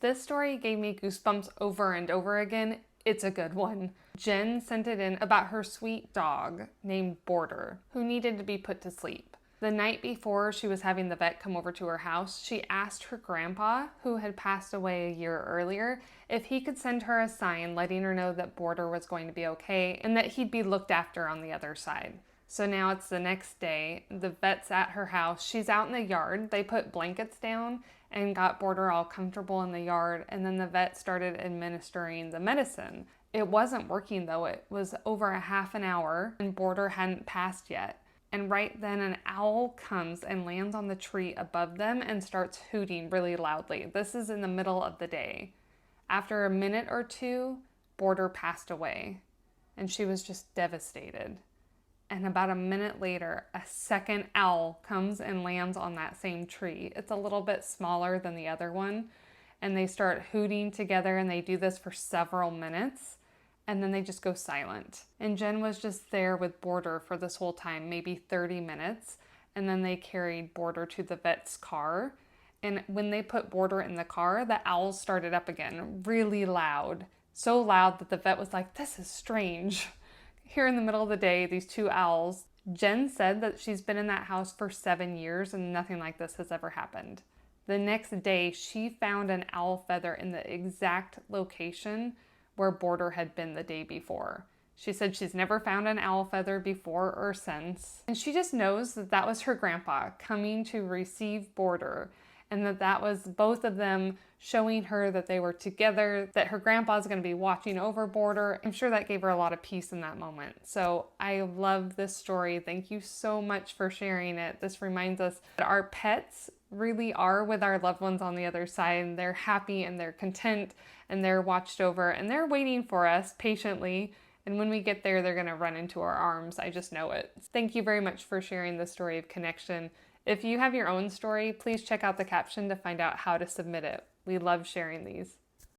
This story gave me goosebumps over and over again. It's a good one. Jen sent it in about her sweet dog named Border, who needed to be put to sleep. The night before she was having the vet come over to her house, she asked her grandpa, who had passed away a year earlier, if he could send her a sign letting her know that Border was going to be okay and that he'd be looked after on the other side. So now it's the next day. The vet's at her house. She's out in the yard. They put blankets down and got Border all comfortable in the yard, and then the vet started administering the medicine. It wasn't working though. It was over a half an hour and Border hadn't passed yet. And right then an owl comes and lands on the tree above them and starts hooting really loudly. This is in the middle of the day. After a minute or two, Border passed away and she was just devastated. And about a minute later, a second owl comes and lands on that same tree. It's a little bit smaller than the other one. And they start hooting together, and they do this for several minutes. And then they just go silent. And Jen was just there with Border for this whole time, maybe 30 minutes. And then they carried Border to the vet's car. And when they put Border in the car, the owls started up again, really loud. So loud that the vet was like, this is strange. Here in the middle of the day, these two owls. Jen said that she's been in that house for 7 years and nothing like this has ever happened. The next day, she found an owl feather in the exact location where Border had been the day before. She said she's never found an owl feather before or since. And she just knows that that was her grandpa coming to receive Border, and that was both of them showing her that they were together, that her grandpa's going to be watching over Border. I'm sure that gave her a lot of peace in that moment. So I love this story. Thank you so much for sharing it. This reminds us that our pets really are with our loved ones on the other side, and they're happy and they're content and they're watched over and they're waiting for us patiently. And when we get there, they're going to run into our arms. I just know it. Thank you very much for sharing the story of connection. If you have your own story, please check out the caption to find out how to submit it. We love sharing these.